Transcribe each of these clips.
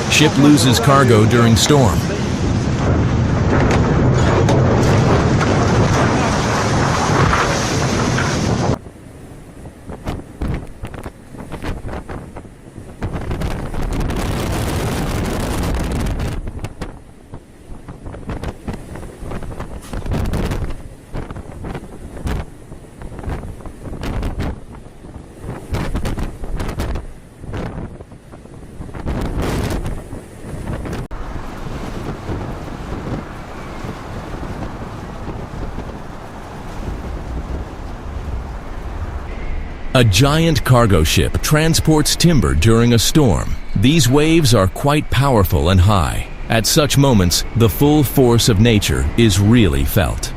Ship loses cargo during storm. A giant cargo ship transports timber during a storm. These waves are quite powerful and high. At such moments, the full force of nature is really felt.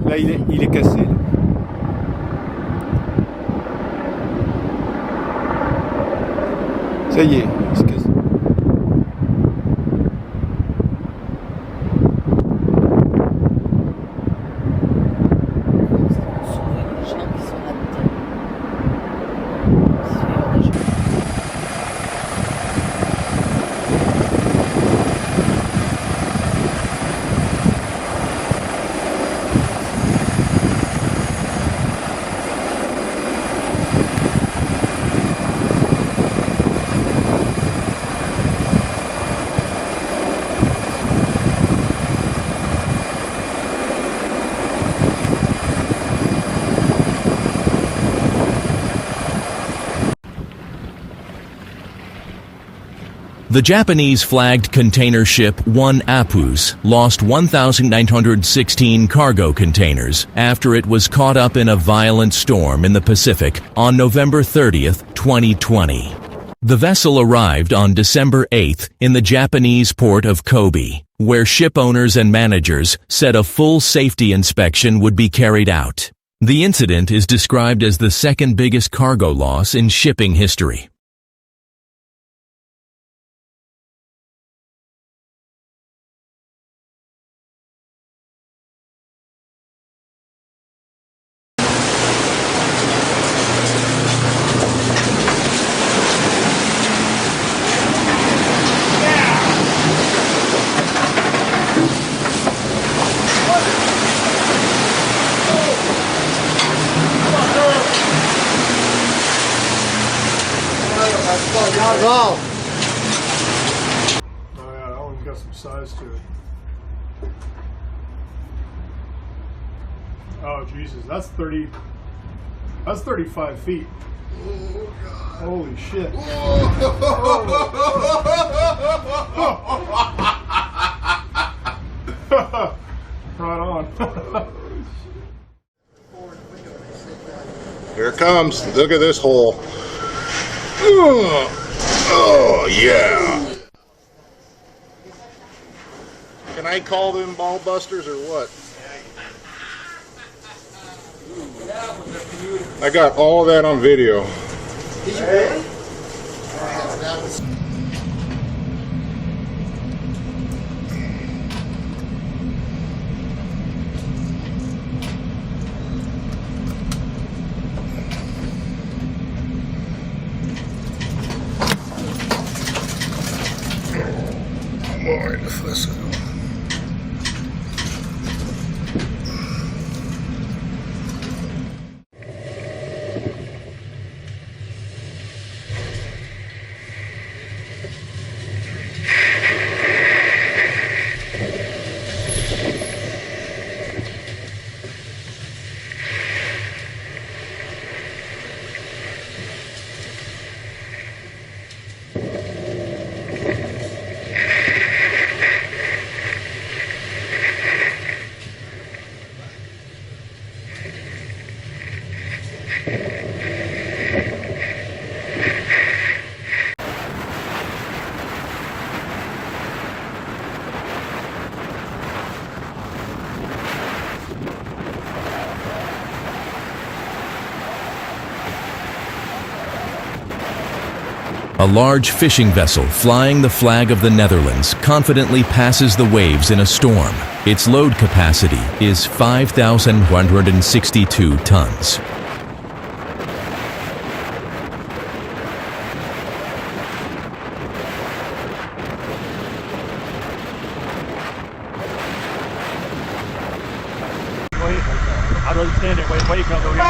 Là, il est cassé. Là. Ça y est, il se casse. The Japanese-flagged container ship 1 Apus lost 1,916 cargo containers after it was caught up in a violent storm in the Pacific on November 30th, 2020. The vessel arrived on December 8th in the Japanese port of Kobe, where ship owners and managers said a full safety inspection would be carried out. The incident is described as the second biggest cargo loss in shipping history. Wow. Oh yeah, that one's got some size to it. Oh Jesus, that's 35 feet. Oh, God. Holy shit. Right on. Here it comes. Look at this hole. Oh, yeah. Can I call them ball busters or what? I got all of that on video. Did you really? Alright, if this is... A large fishing vessel flying the flag of the Netherlands confidently passes the waves in a storm. Its load capacity is 5,162 tons. I'd rather stand there, wait, he comes over here.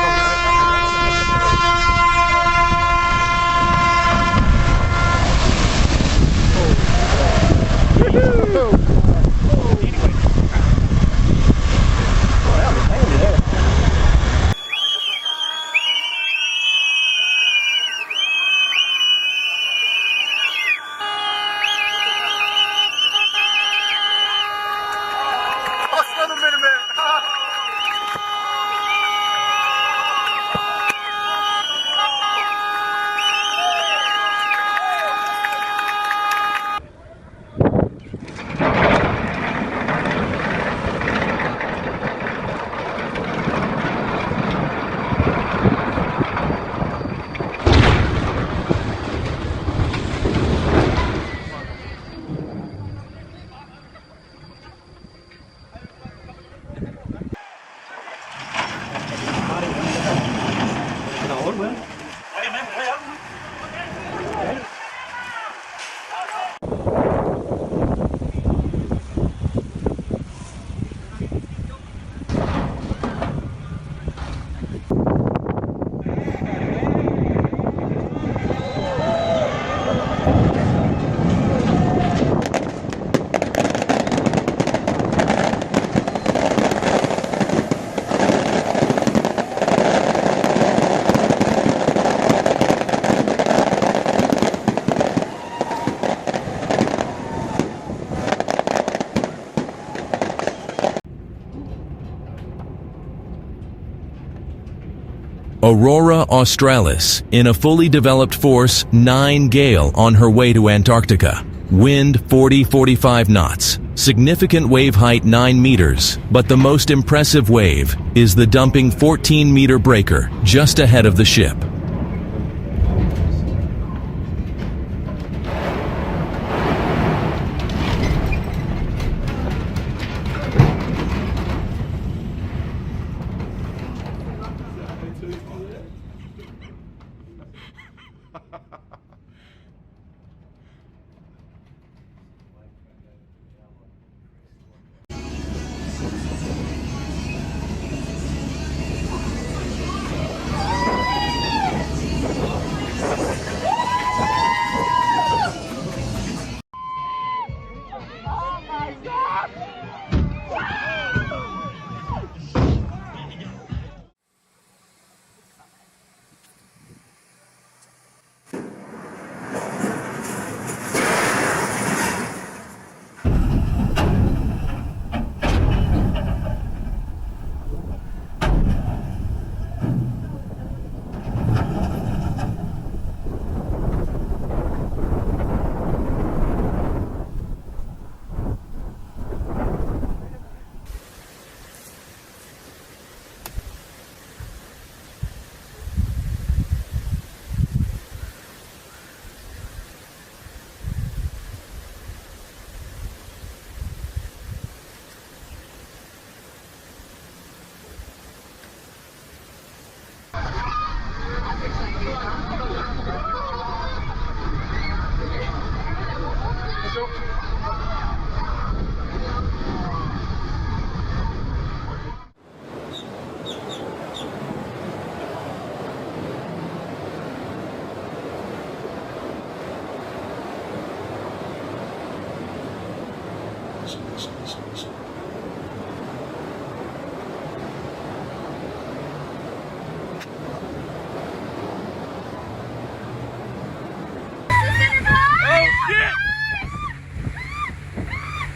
Aurora Australis, in a fully developed force 9 gale on her way to Antarctica. Wind 40-45 knots. Significant wave height 9 meters, but the most impressive wave is the dumping 14-meter breaker just ahead of the ship.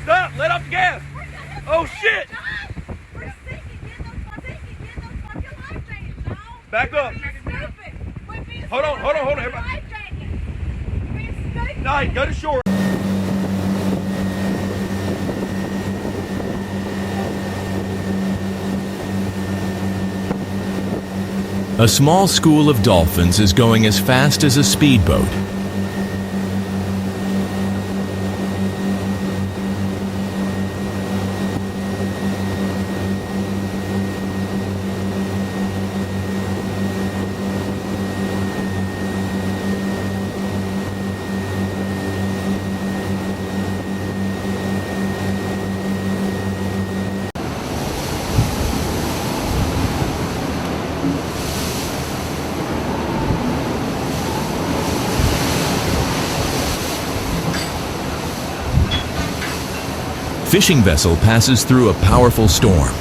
Stop! Let off the gas! Oh shit! We're sinking! Get those fucking life jackets, dog! Back up! Hold on, everybody! Life jackets! You're being stupid! No, go to shore! A small school of dolphins is going as fast as a speedboat. fishing vessel passes through a powerful storm.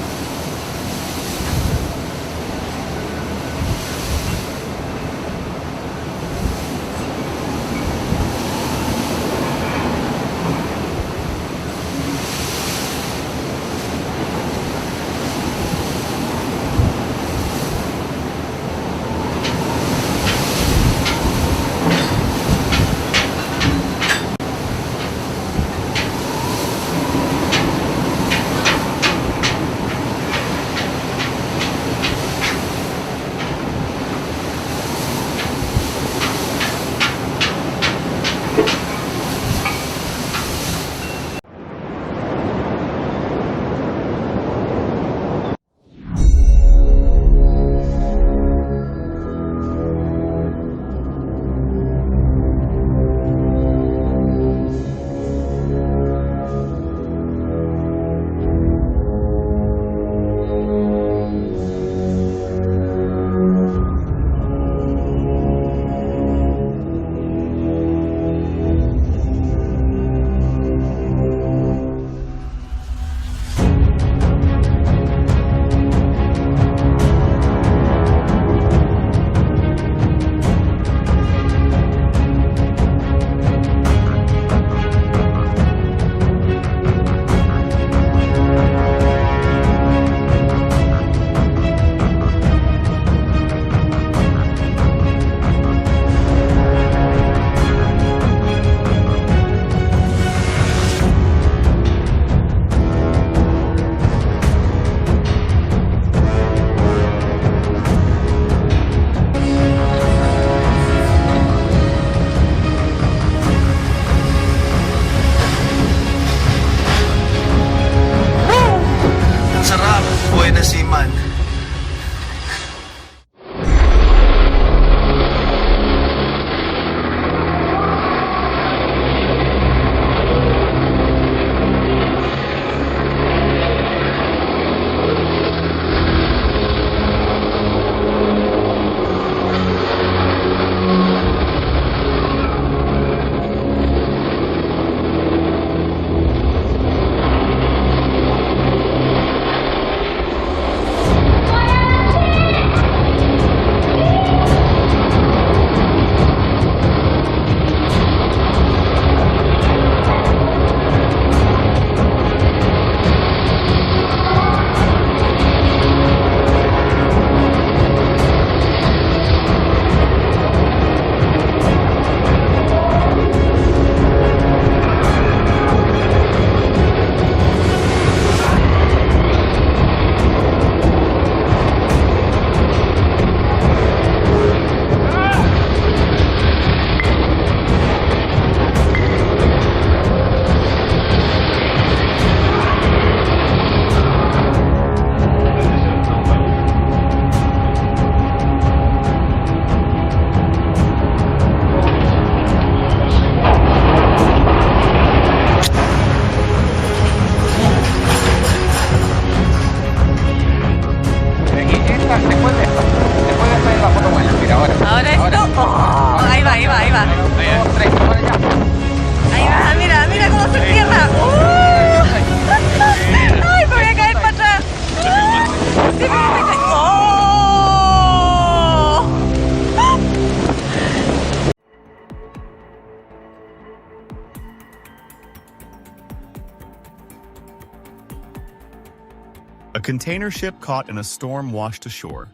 A container ship caught in a storm washed ashore.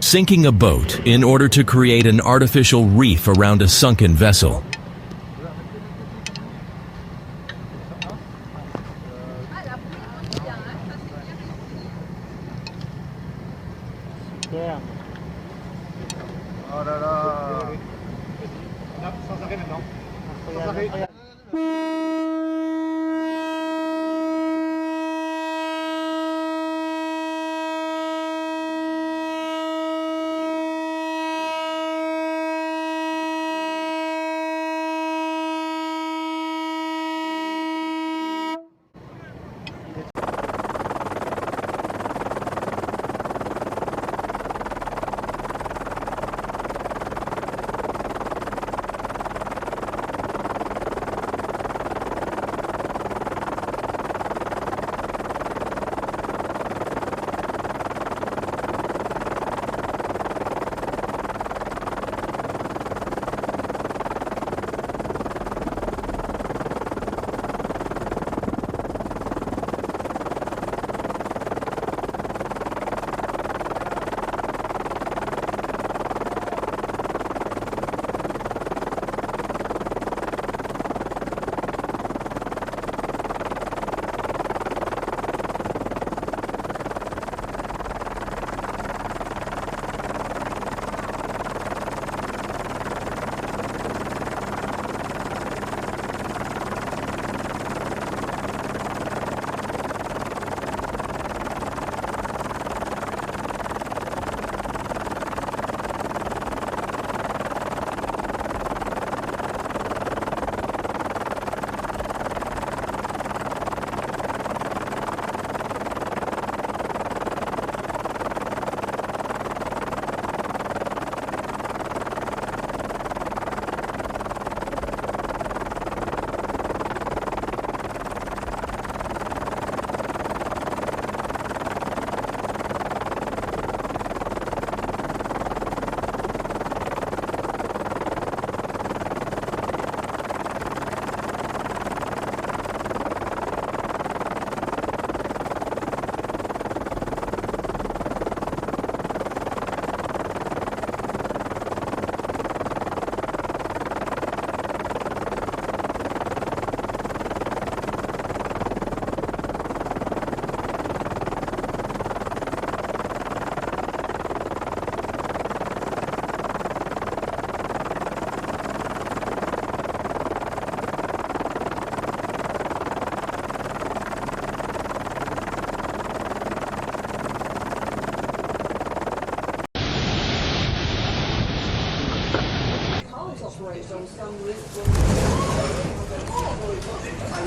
Sinking a boat in order to create an artificial reef around a sunken vessel.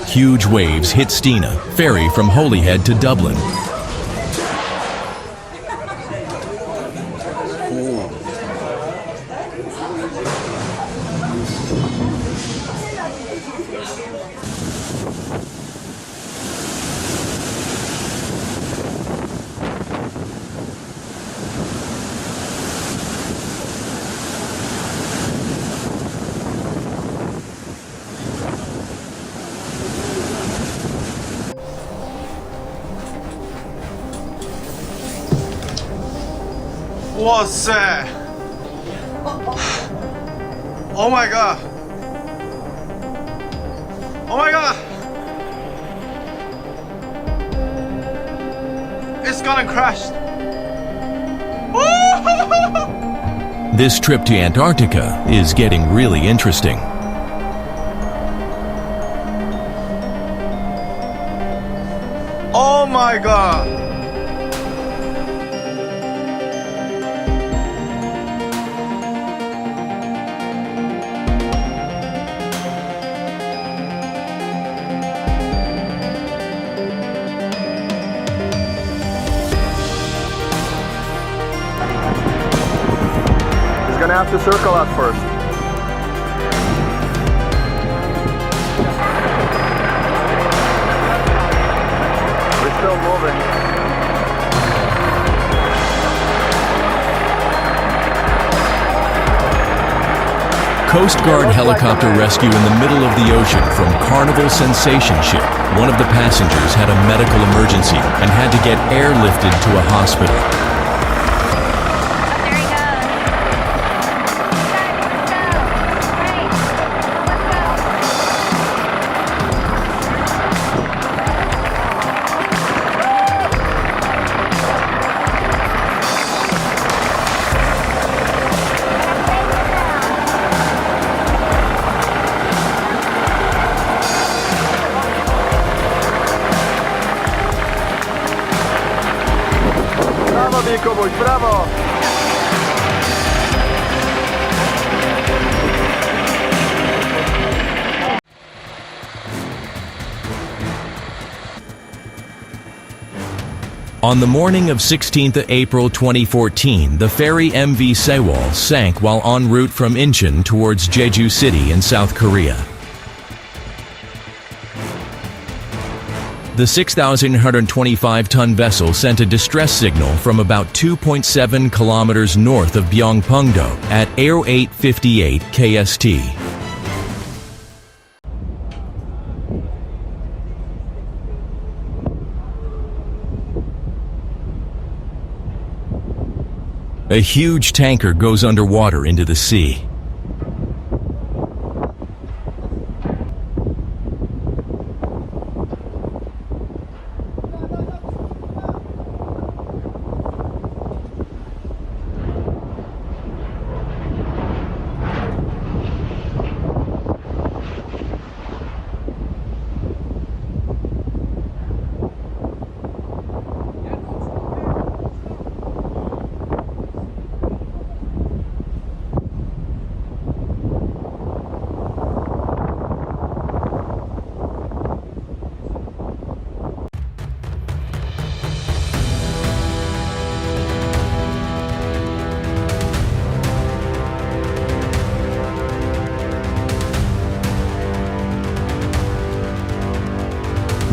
Huge waves hit Stina, ferry from Holyhead to Dublin. What's that? Oh my god. Oh my god. It's gonna crash. This trip to Antarctica is getting really interesting. Oh my god. Gonna have to circle us first. We're still moving. Coast Guard helicopter rescue in the middle of the ocean from Carnival Sensation ship. One of the passengers had a medical emergency and had to get airlifted to a hospital. Bravo! On the morning of 16th April 2014, the ferry MV Sewol sank while en route from Incheon towards Jeju City in South Korea. The 6,125-ton vessel sent a distress signal from about 2.7 kilometers north of Byongpungdo at 0858 KST. A huge tanker goes underwater into the sea.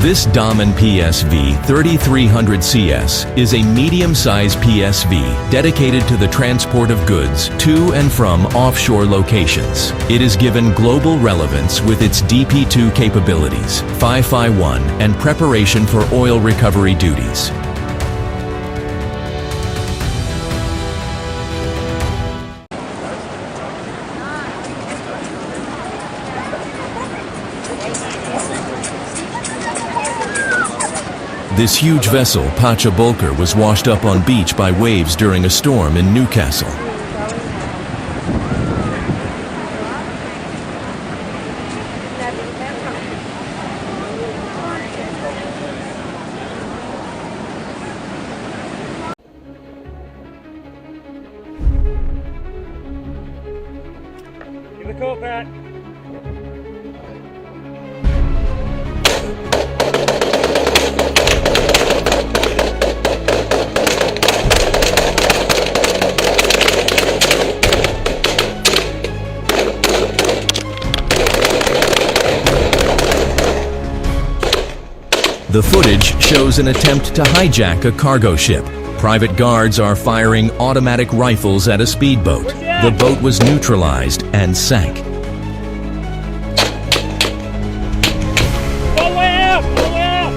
This Damen PSV 3300 CS is a medium-sized PSV dedicated to the transport of goods to and from offshore locations. It is given global relevance with its DP2 capabilities, 551, and preparation for oil recovery duties. This huge vessel, Pacha Bulker, was washed up on beach by waves during a storm in Newcastle. Cool, Pat. The footage shows an attempt to hijack a cargo ship. Private guards are firing automatic rifles at a speedboat. The boat was neutralized and sank. All the way out! All the way out!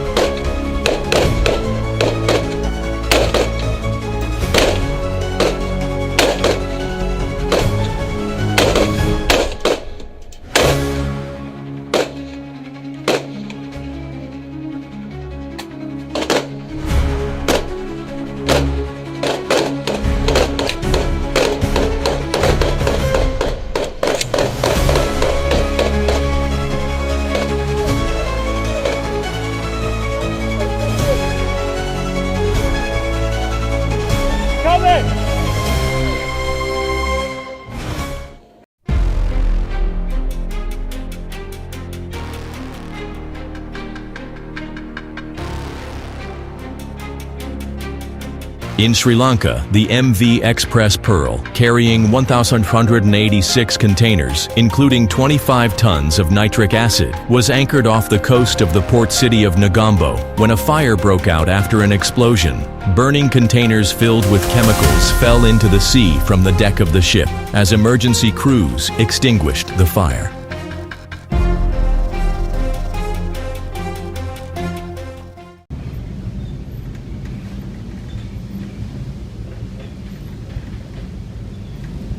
In Sri Lanka, the MV Express Pearl, carrying 1,186 containers, including 25 tons of nitric acid, was anchored off the coast of the port city of Negombo when a fire broke out after an explosion. Burning containers filled with chemicals fell into the sea from the deck of the ship as emergency crews extinguished the fire.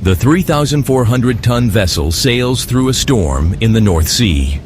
The 3,400-ton vessel sails through a storm in the North Sea.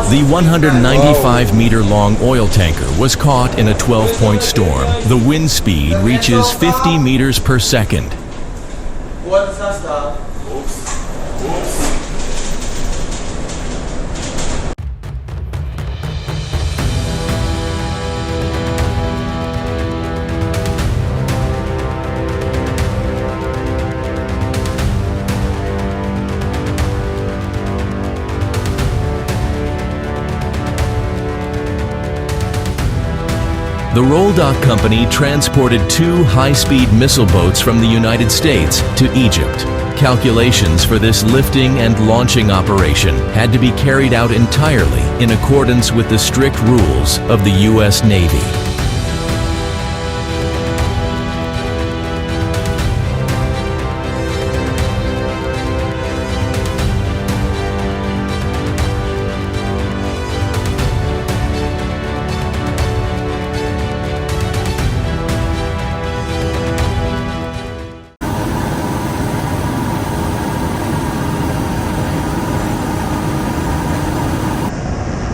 The 195-meter-long oil tanker was caught in a 12-point storm. The wind speed reaches 50 meters per second. The Roll Dock Company transported 2 high-speed missile boats from the United States to Egypt. Calculations for this lifting and launching operation had to be carried out entirely in accordance with the strict rules of the U.S. Navy.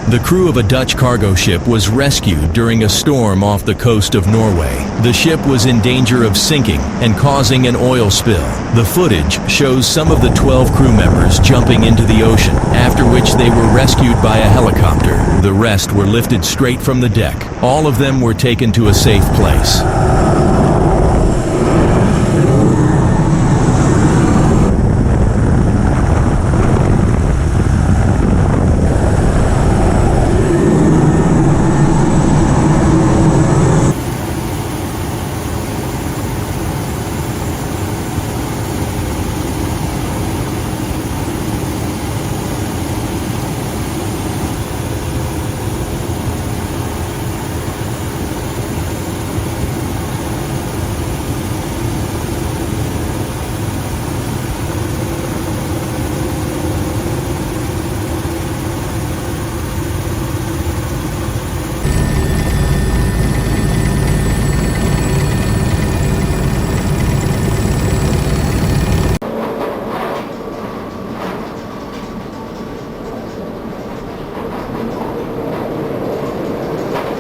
The crew of a Dutch cargo ship was rescued during a storm off the coast of Norway. The ship was in danger of sinking and causing an oil spill. The footage shows some of the 12 crew members jumping into the ocean, after which they were rescued by a helicopter. The rest were lifted straight from the deck. All of them were taken to a safe place.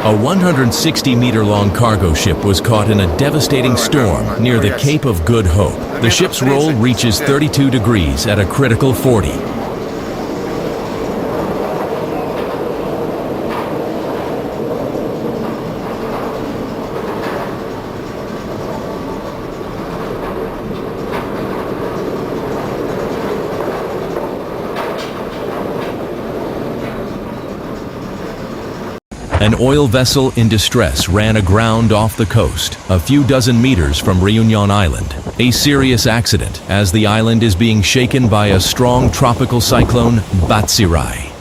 A 160-meter-long cargo ship was caught in a devastating storm near the Cape of Good Hope. The ship's roll reaches 32 degrees at a critical 40. An oil vessel in distress ran aground off the coast, a few dozen meters from Reunion Island. A serious accident, as the island is being shaken by a strong tropical cyclone, Batsirai.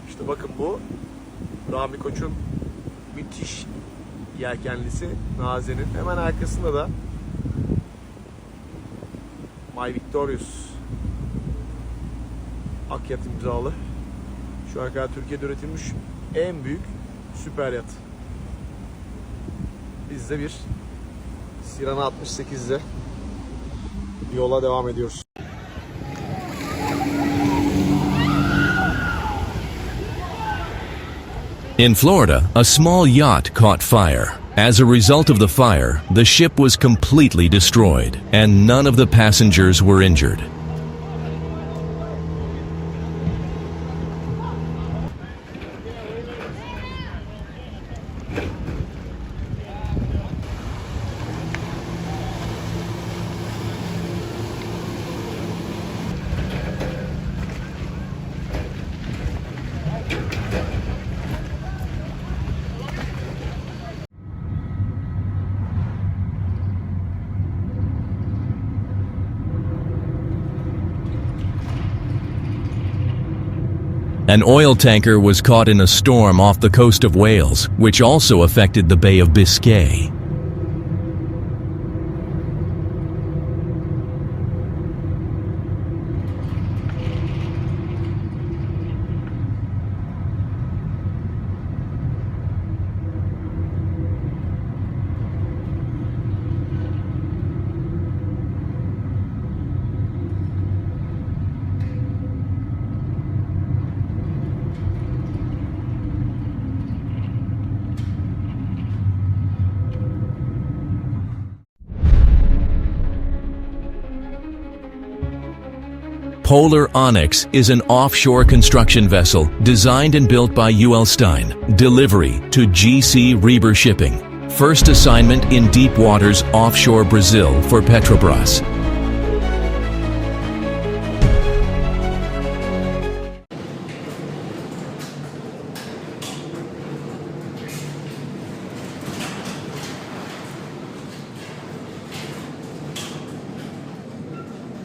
İşte bakın bu Rami Koç'un müthiş yelkenlisi Naze'nin hemen arkasında da My Victorious Akyat imzalı şu ana kadar Türkiye'de üretilmiş en büyük süper yat. Biz de bir Sirana 68'de yola devam ediyoruz. In Florida, a small yacht caught fire. As a result of the fire, the ship was completely destroyed, and none of the passengers were injured. An oil tanker was caught in a storm off the coast of Wales, which also affected the Bay of Biscay. Polar Onyx is an offshore construction vessel designed and built by UL Stein. Delivery to GC Reber Shipping. First assignment in deep waters offshore Brazil for Petrobras.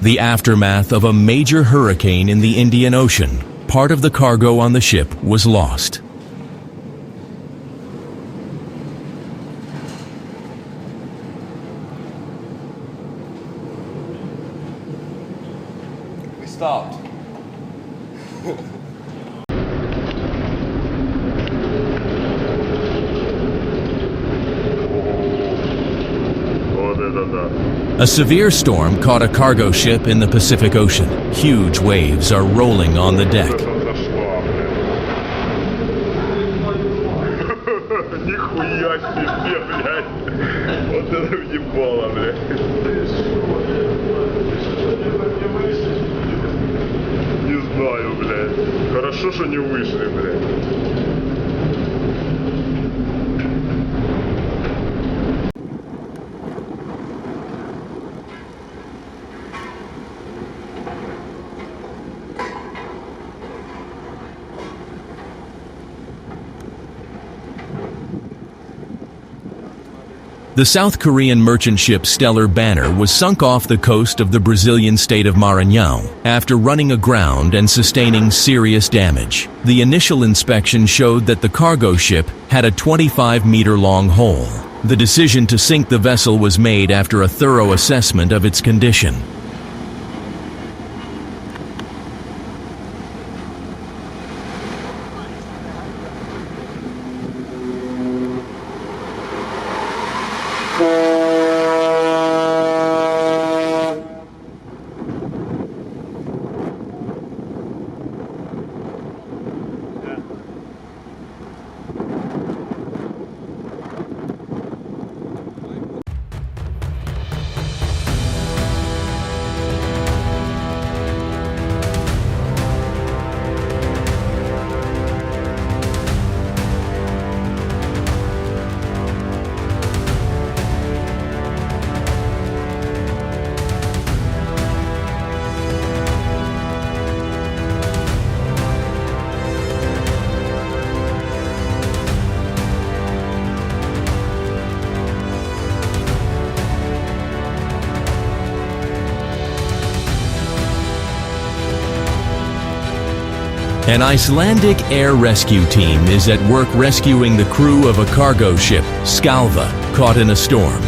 The aftermath of a major hurricane in the Indian Ocean. Part of the cargo on the ship was lost. We stopped. A severe storm caught a cargo ship in the Pacific Ocean. Huge waves are rolling on the deck. Нихуя себе, блядь. Вот это въебало, блядь. Не знаю, блядь. Хорошо, что не вышли, блядь. The South Korean merchant ship Stellar Banner was sunk off the coast of the Brazilian state of Maranhão after running aground and sustaining serious damage. The initial inspection showed that the cargo ship had a 25-meter-long hole. The decision to sink the vessel was made after a thorough assessment of its condition. An Icelandic air rescue team is at work rescuing the crew of a cargo ship, Skalva, caught in a storm.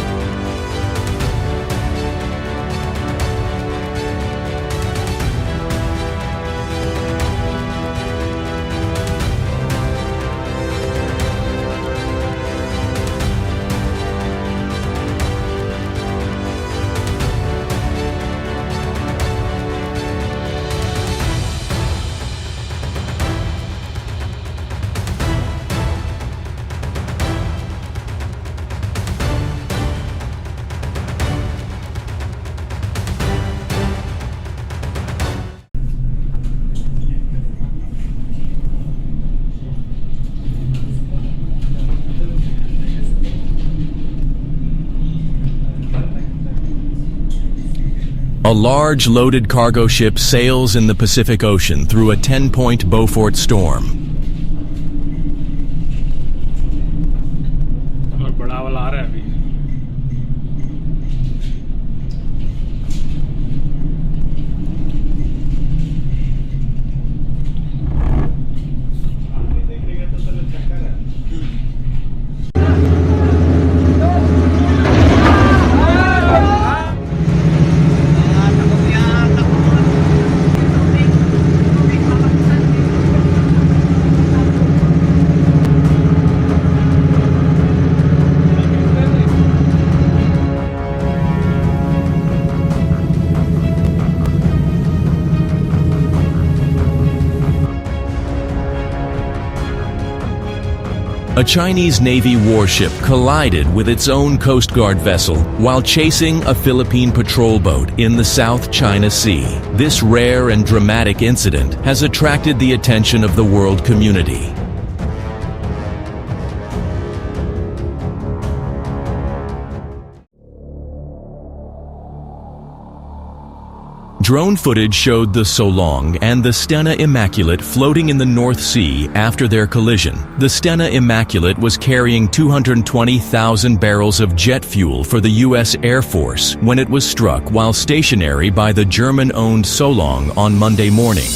A large loaded cargo ship sails in the Pacific Ocean through a 10-point Beaufort storm. बड़ा वाला आ रहा है अभी A Chinese Navy warship collided with its own Coast Guard vessel while chasing a Philippine patrol boat in the South China Sea. This rare and dramatic incident has attracted the attention of the world community. Drone footage showed the Solong and the Stena Immaculate floating in the North Sea after their collision. The Stena Immaculate was carrying 220,000 barrels of jet fuel for the U.S. Air Force when it was struck while stationary by the German-owned Solong on Monday morning.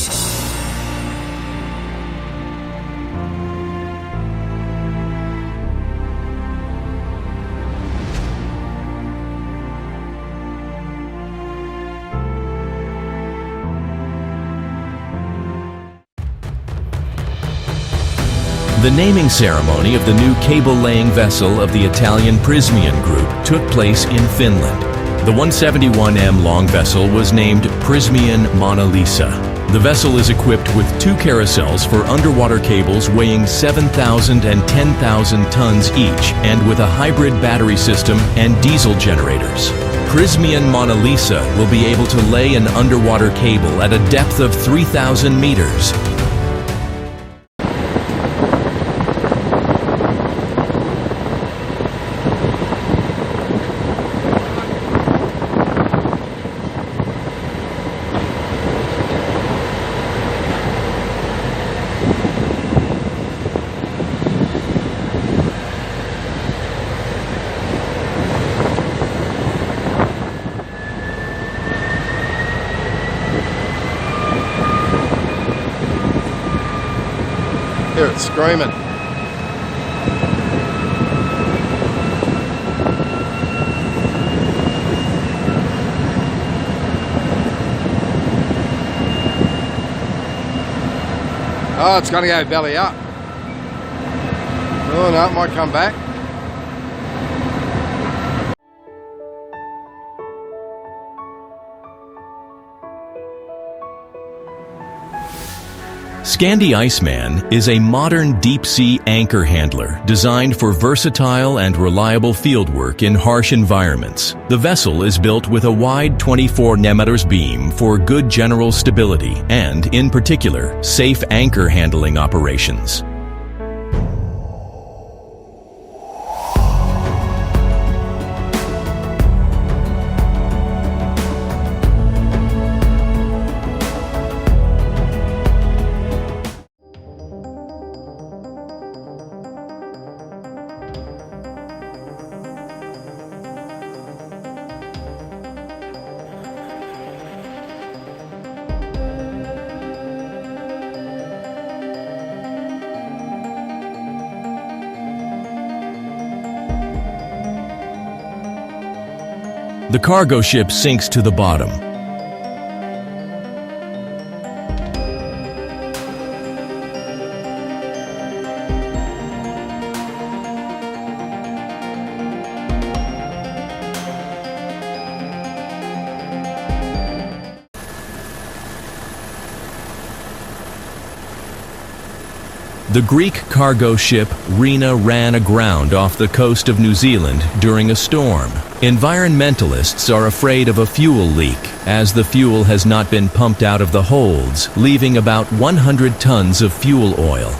The naming ceremony of the new cable-laying vessel of the Italian Prysmian Group took place in Finland. The 171m long vessel was named Prysmian Mona Lisa. The vessel is equipped with 2 carousels for underwater cables weighing 7,000 and 10,000 tons each, and with a hybrid battery system and diesel generators. Prysmian Mona Lisa will be able to lay an underwater cable at a depth of 3,000 meters. Hear it screaming. Oh, it's gonna go belly up. Oh no, it might come back. Scandi Iceman is a modern deep-sea anchor handler designed for versatile and reliable fieldwork in harsh environments. The vessel is built with a wide 24 meters beam for good general stability and, in particular, safe anchor handling operations. The cargo ship sinks to the bottom. The Greek cargo ship Rena ran aground off the coast of New Zealand during a storm. Environmentalists are afraid of a fuel leak, as the fuel has not been pumped out of the holds, leaving about 100 tons of fuel oil.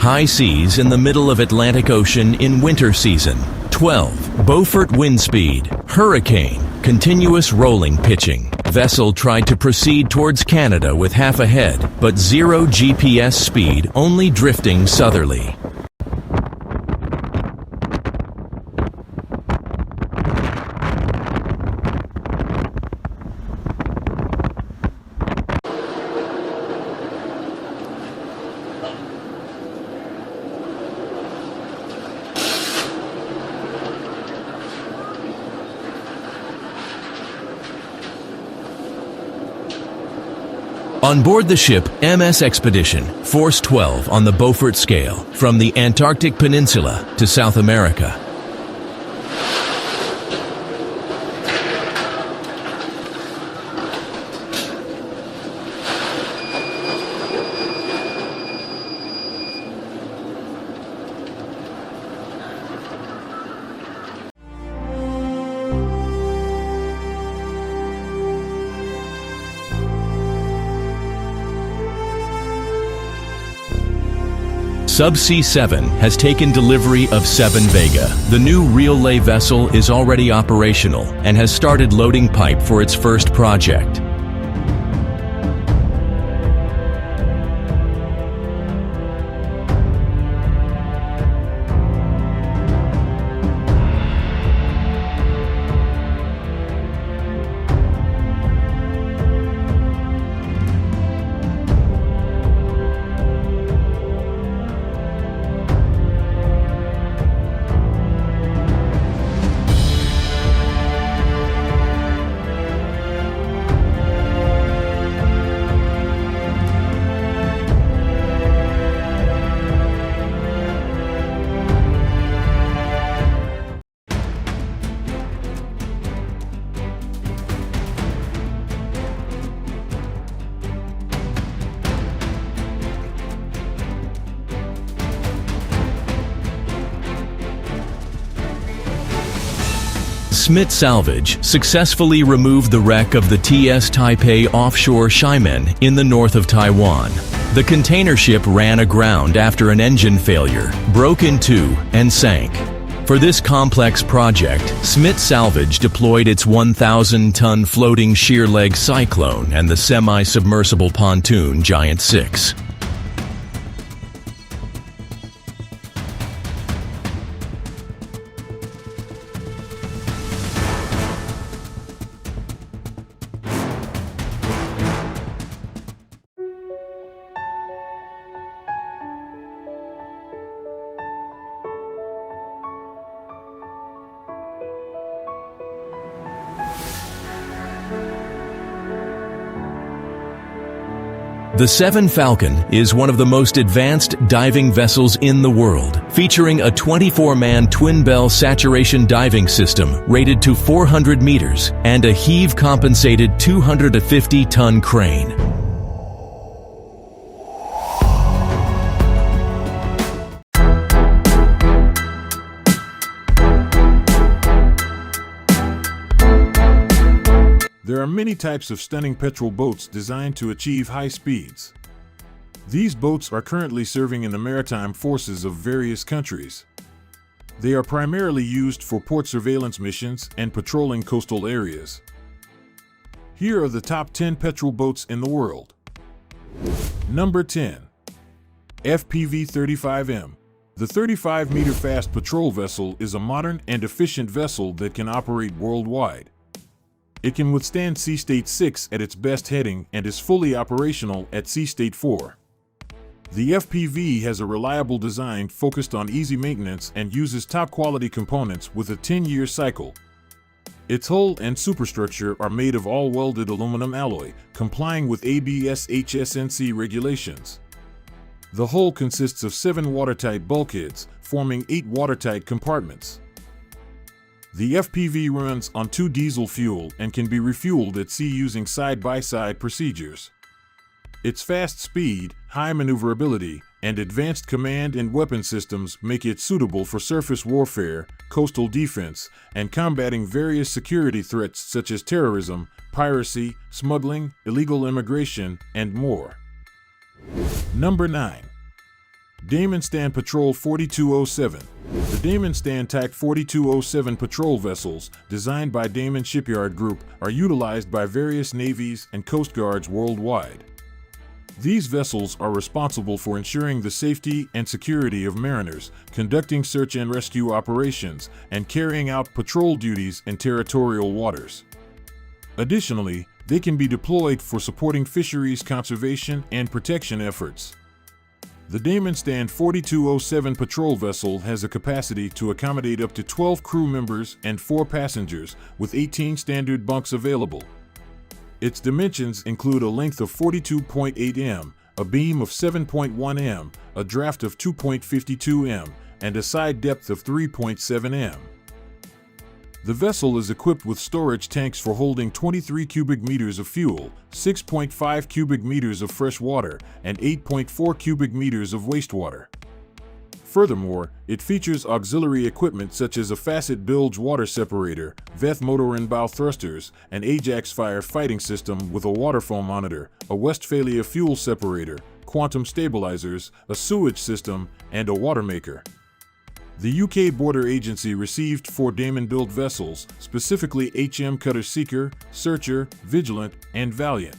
High seas in the middle of Atlantic Ocean in winter season. 12. Beaufort wind speed. Hurricane. Continuous rolling pitching. Vessel tried to proceed towards Canada with half a head, but 0 GPS speed, only drifting southerly. On board the ship MS Expedition, Force 12 on the Beaufort scale, from the Antarctic Peninsula to South America. Subsea 7 has taken delivery of 7 Vega. The new reel-lay vessel is already operational and has started loading pipe for its first project. Smith Salvage successfully removed the wreck of the TS Taipei offshore Xiamen in the north of Taiwan. The container ship ran aground after an engine failure, broke in two, and sank. For this complex project, Smith Salvage deployed its 1,000-ton floating sheer leg Cyclone and the semi-submersible pontoon Giant 6. The 7 Falcon is one of the most advanced diving vessels in the world, featuring a 24-man twin-bell saturation diving system rated to 400 meters and a heave-compensated 250-ton crane. There are many types of stunning petrol boats designed to achieve high speeds. These boats are currently serving in the maritime forces of various countries. They are primarily used for port surveillance missions and patrolling coastal areas. Here are the top 10 petrol boats in the world. Number 10. FPV-35M. The 35-meter fast patrol vessel is a modern and efficient vessel that can operate worldwide. It can withstand sea state 6 at its best heading and is fully operational at sea state 4. The FPV has a reliable design focused on easy maintenance and uses top-quality components with a 10-year cycle. Its hull and superstructure are made of all-welded aluminum alloy, complying with ABS HSNC regulations. The hull consists of 7 watertight bulkheads, forming 8 watertight compartments. The FPV runs on 2 diesel fuel and can be refueled at sea using side-by-side procedures. Its fast speed, high maneuverability, and advanced command and weapon systems make it suitable for surface warfare, coastal defense, and combating various security threats such as terrorism, piracy, smuggling, illegal immigration, and more. Number 9. Damon Stand Patrol 4207. The Damon Stand Type 4207 patrol vessels, designed by Damon Shipyard Group, are utilized by various navies and coast guards worldwide. These vessels are responsible for ensuring the safety and security of mariners, conducting search and rescue operations, and carrying out patrol duties in territorial waters. Additionally, they can be deployed for supporting fisheries conservation and protection efforts. The Damon Stand 4207 patrol vessel has a capacity to accommodate up to 12 crew members and 4 passengers, with 18 standard bunks available. Its dimensions include a length of 42.8 m, a beam of 7.1 m, a draft of 2.52 m, and a side depth of 3.7 m. The vessel is equipped with storage tanks for holding 23 cubic meters of fuel, 6.5 cubic meters of fresh water, and 8.4 cubic meters of wastewater. Furthermore, it features auxiliary equipment such as a facet bilge water separator, Veth motor and bow thrusters, an Ajax fire fighting system with a waterfall monitor, a Westphalia fuel separator, quantum stabilizers, a sewage system, and a water maker. The UK Border Agency received 4 Damon-built vessels, specifically HM Cutter Seeker, Searcher, Vigilant, and Valiant.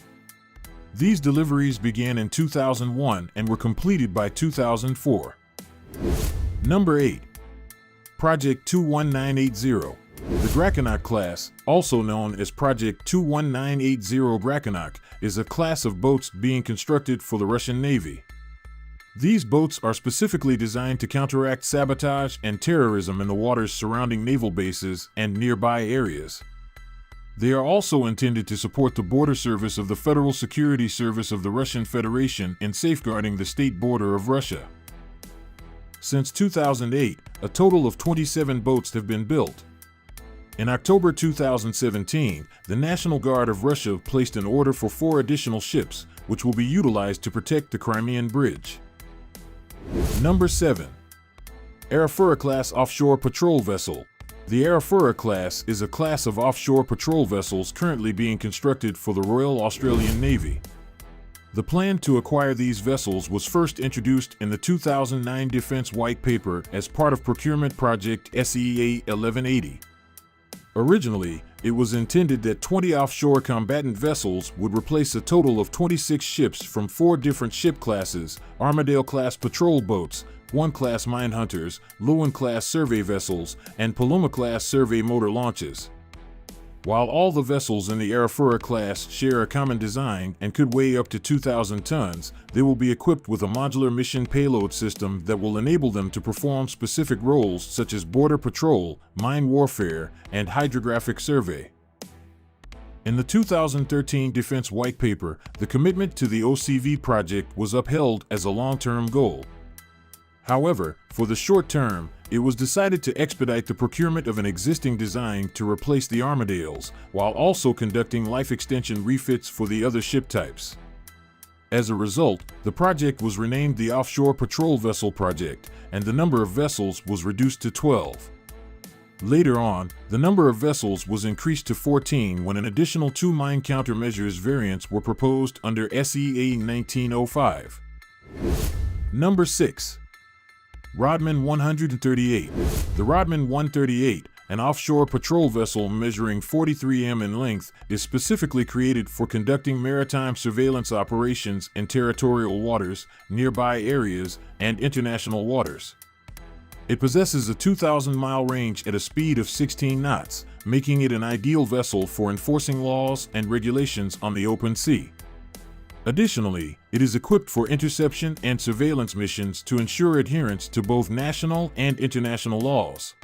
These deliveries began in 2001 and were completed by 2004. Number 8. Project 21980. The Draconac class, also known as Project 21980 Draconac, is a class of boats being constructed for the Russian Navy. These boats are specifically designed to counteract sabotage and terrorism in the waters surrounding naval bases and nearby areas. They are also intended to support the border service of the Federal Security Service of the Russian Federation in safeguarding the state border of Russia. Since 2008, a total of 27 boats have been built. In October 2017, the National Guard of Russia placed an order for 4 additional ships, which will be utilized to protect the Crimean Bridge. Number 7. Arafura Class Offshore Patrol Vessel. The Arafura class is a class of offshore patrol vessels currently being constructed for the Royal Australian Navy. The plan to acquire these vessels was first introduced in the 2009 Defense White Paper as part of procurement project SEA 1180. Originally, it was intended that 20 offshore combatant vessels would replace a total of 26 ships from 4 different ship classes: Armadale-class patrol boats, 1-class mine hunters, Lewin-class survey vessels, and Paloma-class survey motor launches. While all the vessels in the Arafura class share a common design and could weigh up to 2,000 tons, they will be equipped with a modular mission payload system that will enable them to perform specific roles such as border patrol, mine warfare, and hydrographic survey. In the 2013 Defense White Paper, the commitment to the OCV project was upheld as a long-term goal. However, for the short term, it was decided to expedite the procurement of an existing design to replace the Armadales, while also conducting life extension refits for the other ship types. As a result, the project was renamed the Offshore Patrol Vessel Project, and the number of vessels was reduced to 12. Later on, the number of vessels was increased to 14 when an additional 2 mine countermeasures variants were proposed under SEA 1905. Number 6. Rodman 138. The Rodman 138, an offshore patrol vessel measuring 43 m in length, is specifically created for conducting maritime surveillance operations in territorial waters, nearby areas, and international waters. It possesses a 2,000-mile range at a speed of 16 knots, making it an ideal vessel for enforcing laws and regulations on the open sea. Additionally, it is equipped for interception and surveillance missions to ensure adherence to both national and international laws.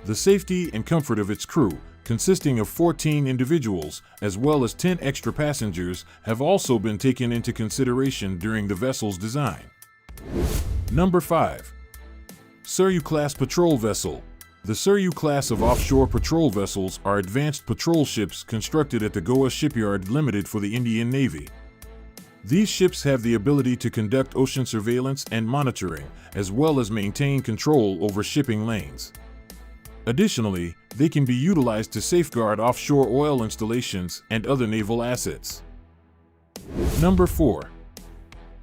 The safety and comfort of its crew, consisting of 14 individuals as well as 10 extra passengers, have also been taken into consideration during the vessel's design. Number 5. Surrey-class patrol vessel. The Surrey class of offshore patrol vessels are advanced patrol ships constructed at the Goa Shipyard Limited for the Indian Navy. These ships have the ability to conduct ocean surveillance and monitoring, as well as maintain control over shipping lanes. Additionally, they can be utilized to safeguard offshore oil installations and other naval assets. Number 4.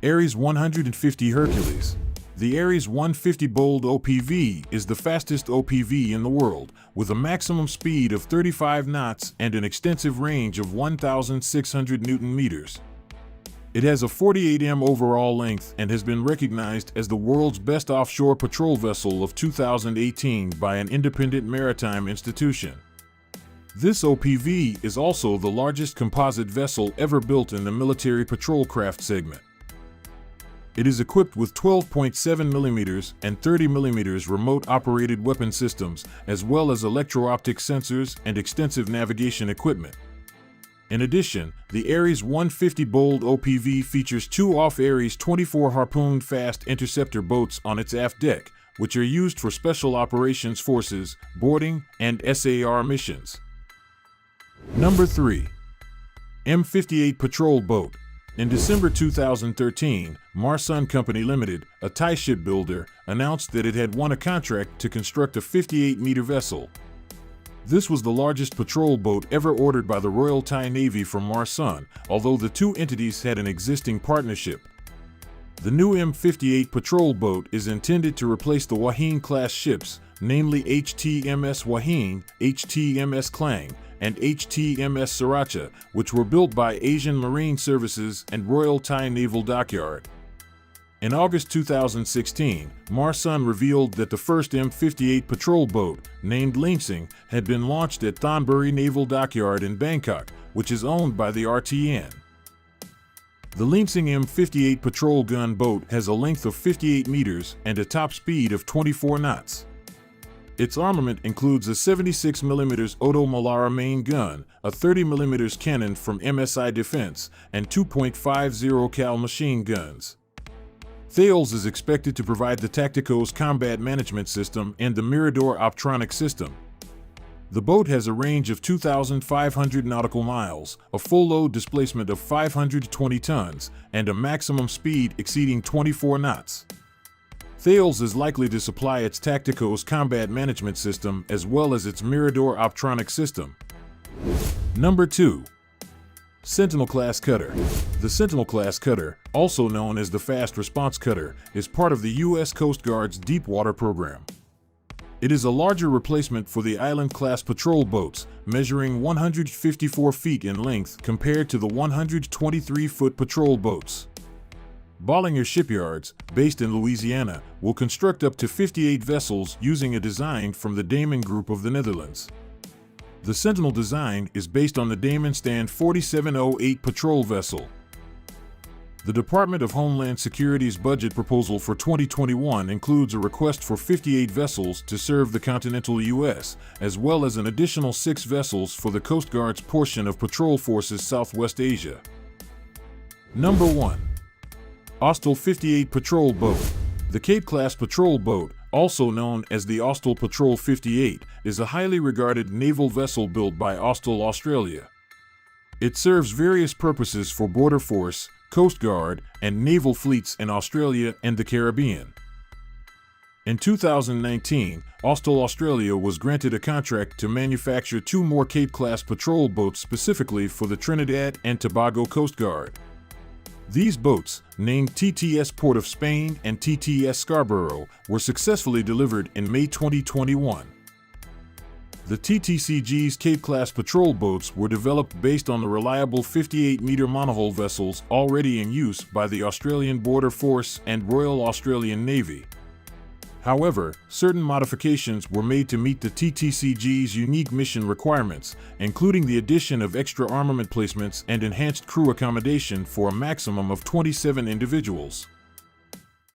Ares 150 Hercules. The Ares 150 Bold OPV is the fastest OPV in the world, with a maximum speed of 35 knots and an extensive range of 1,600 Newton meters. It has a 48 m overall length and has been recognized as the world's best offshore patrol vessel of 2018 by an independent maritime institution. This OPV is also the largest composite vessel ever built in the military patrol craft segment. It is equipped with 12.7 mm and 30 mm remote-operated weapon systems, as well as electro-optic sensors and extensive navigation equipment. In addition, the Ares 150 Bold OPV features 2 off-Ares 24 Harpoon fast interceptor boats on its aft deck, which are used for Special Operations Forces, boarding, and SAR missions. Number 3. M58 Patrol Boat. In December 2013, Marsun Company Limited, a Thai shipbuilder, announced that it had won a contract to construct a 58-meter vessel. This was the largest patrol boat ever ordered by the Royal Thai Navy from Marsun, although the two entities had an existing partnership. The new M58 patrol boat is intended to replace the Wahine-class ships, namely HTMS Wahine, HTMS Klang, and HTMS Sriracha, which were built by Asian Marine Services and Royal Thai Naval Dockyard. In August 2016, Marsun revealed that the first M58 patrol boat, named Lansing, had been launched at Thonburi Naval Dockyard in Bangkok, which is owned by the RTN. The Lansing M58 patrol gun boat has a length of 58 meters and a top speed of 24 knots. Its armament includes a 76 mm Oto Malara main gun, a 30 mm cannon from MSI Defense, and 2.50 cal machine guns. Thales is expected to provide the Tacticos combat management system and the Mirador optronic system. The boat has a range of 2,500 nautical miles, a full load displacement of 520 tons, and a maximum speed exceeding 24 knots. Thales is likely to supply its Tacticos combat management system as well as its Mirador optronic system. Number 2. Sentinel-class cutter. The Sentinel-class cutter, also known as the Fast Response Cutter, is part of the U.S. Coast Guard's Deepwater program. It is a larger replacement for the Island-class patrol boats, measuring 154 feet in length compared to the 123-foot patrol boats. Bollinger Shipyards, based in Louisiana, will construct up to 58 vessels using a design from the Damen Group of the Netherlands. The Sentinel design is based on the Damen Stand 4708 patrol vessel. The Department of Homeland Security's budget proposal for 2021 includes a request for 58 vessels to serve the continental U.S., as well as an additional 6 vessels for the Coast Guard's portion of Patrol Forces Southwest Asia. Number 1. Austal 58 Patrol Boat. The Cape-class patrol boat, also known as the Austal Patrol 58, is a highly regarded naval vessel built by Austal Australia. It serves various purposes for Border Force, Coast Guard, and naval fleets in Australia and the Caribbean. In 2019, Austal Australia was granted a contract to manufacture 2 more Cape-class patrol boats specifically for the Trinidad and Tobago Coast Guard. These boats, named TTS Port of Spain and TTS Scarborough, were successfully delivered in May 2021. The TTCG's Cape-class patrol boats were developed based on the reliable 58-meter monohull vessels already in use by the Australian Border Force and Royal Australian Navy. However, certain modifications were made to meet the TTCG's unique mission requirements, including the addition of extra armament placements and enhanced crew accommodation for a maximum of 27 individuals.